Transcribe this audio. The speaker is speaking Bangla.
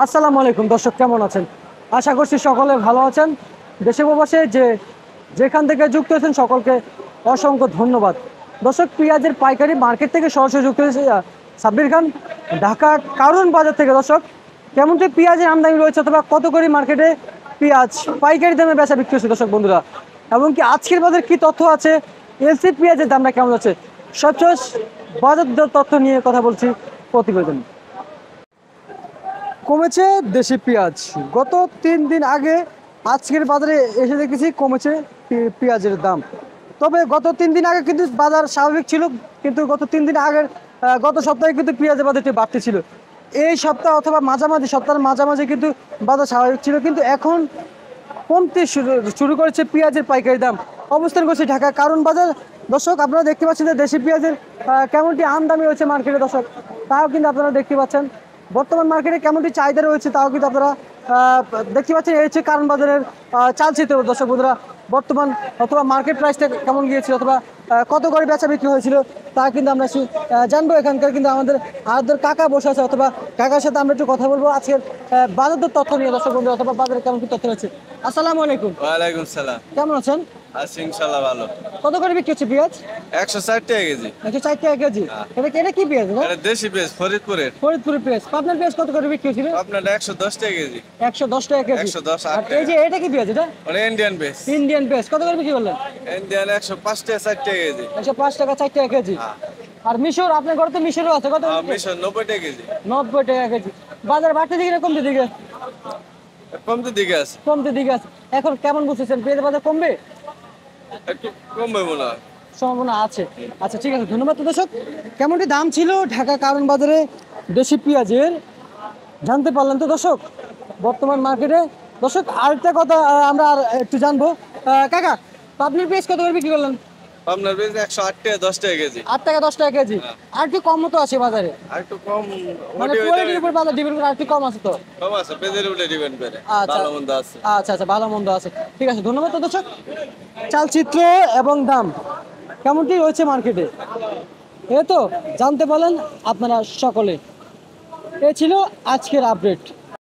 আসসালামু আলাইকুম দর্শক, কেমন আছেন? আশা করছি সকলে ভালো আছেন। দেশে প্রবাসে যেখান থেকে যুক্ত হয়েছেন সকলকে অসংখ্য ধন্যবাদ। দর্শক, পেঁয়াজের পাইকারি মার্কেট থেকে সরাসরি যুক্ত হয়েছে সাব্বির খান, ঢাকা কারণ বাজার থেকে। দর্শক, কেমন কি পেঁয়াজের আমদানি রয়েছে অথবা কত করে মার্কেটে পেঁয়াজ পাইকারি দামে বেচা বিক্রি হচ্ছে দর্শক বন্ধুরা, এবং কি আজকের বাজারে কি তথ্য আছে, এলসি পেঁয়াজের দামটা কেমন আছে, সবচেয়ে বাজার দর তথ্য নিয়ে কথা বলছি প্রতিবেদন। কমেছে দেশি পেঁয়াজ গত 3 দিন আগে, আজকের বাজারে এসে দেখেছি কমেছে পেঁয়াজের দাম। তবে গত 3 দিন আগে কিন্তু বাজার স্বাভাবিক ছিল, কিন্তু গত 3 দিন আগের গত সপ্তাহে কিন্তু পেঁয়াজের বাজারটি বাড়তি ছিল। এই সপ্তাহ অথবা মাঝামাঝি সপ্তাহের মাঝামাঝি কিন্তু বাজার স্বাভাবিক ছিল, কিন্তু এখন কমতে শুরু করেছে পেঁয়াজের পাইকারি দাম। অবস্থান করছে ঢাকা কারণ বাজার। দর্শক, আপনারা দেখতে পাচ্ছেন যে দেশি পেঁয়াজের কেমনটি আমদানি রয়েছে মার্কেটে দর্শক, তাও কিন্তু আপনারা দেখতে পাচ্ছেন। বর্তমান মার্কেটে কেমনটি চাহিদা রয়েছে তাও কিন্তু আপনারা দেখতে পাচ্ছেন। এই হচ্ছে কারণ বাজারের চালচিত্র দর্শক বন্ধুরা। বর্তমান অথবা মার্কেট প্রাইসটা কেমন গিয়েছিল অথবা কত করে বেচা বিক্রি হয়েছিল তা কিন্তু আমরা জানবো। এখানকার কিন্তু আমাদের আরেকজন কাকা বসে আছে, অথবা কাকার সাথে আমরা একটু কথা বলবো আজকের বাজারের তথ্য নিয়ে দর্শক বন্ধু, অথবা বাজারে কেমন কি তথ্য রয়েছে। আসসালামু আলাইকুম। ওয়ালাইকুম সালাম। কেমন আছেন? আছি ইনশাআল্লাহ ভালো। কত করে বিক্রি হচ্ছে পেঁয়াজ? 160 টাকা কেজি। 160 টাকা কেজি। এটা কি পেঁয়াজ? এটা দেশি পেঁয়াজ ফরিদপুরের। ফরিদপুরের পেঁয়াজ। পাবনার পেঁয়াজ কত করে বিক্রি হচ্ছিল? আপনার 110 টাকা কেজি। 110 টাকা কেজি। 110 আর 8 এই যে টাকা। এটা কি পেঁয়াজ? এটা মানে ইন্ডিয়ান পেঁয়াজ। ইন্ডিয়ান পেঁয়াজ কত করে বিক্রি করলেন? ইন্ডিয়ান 105 টাকা 60 টাকা কেজি। 105 টাকা 60 টাকা কেজি। হ্যাঁ। আর মিশর, আপনার ঘরে তো মিশরও আছে, কত? মিশর 90 টাকা কেজি। 90 টাকা কেজি। বাজার বাড়তে দিকে না কমতে দিকে? কমতে দিকে আছে। কমতে দিকে আছে। এখন কেমন বুঝতেছেন, পেঁয়াজের বাজার কমবে? একটু কমবে মনে হয়। সম্ভাবনা আছে। আচ্ছা, ঠিক আছে, ধন্যবাদ। তো দর্শক, কেমনটি দাম ছিল ঢাকা কারণ বাজারে দেশি পেঁয়াজের জানতে পারলেন তো দর্শক বর্তমান মার্কেটে। দর্শক, আরেকটা কথা আমরা আর একটু জানবো। কাকা, পাবলিক পেঁয়াজ কত করে বিক্রি করলেন? আপনার পেঁয়াজ 108 টাকা 10 টাকা কেজি। 8 টাকা 10 টাকা কেজি। আর কি কম মতো আছে বাজারে? আর একটু কম মানে কোয়ালিটির উপর বাজার ডিপেন্ড করে আর কি কম আছে তো? কম আছে, পেঁয়াজের উপরে ডিপেন্ড করে। আচ্ছা ভালো মন্দ আছে। আচ্ছা, ভালো মন্দ আছে। ঠিক আছে, ধন্যবাদ। তো দর্শক, চালচিত্র এবং দাম কেমনটি রয়েছে মার্কেটে এ তো জানতে পারলেন আপনারা সকলে। এ ছিল আজকের আপডেট।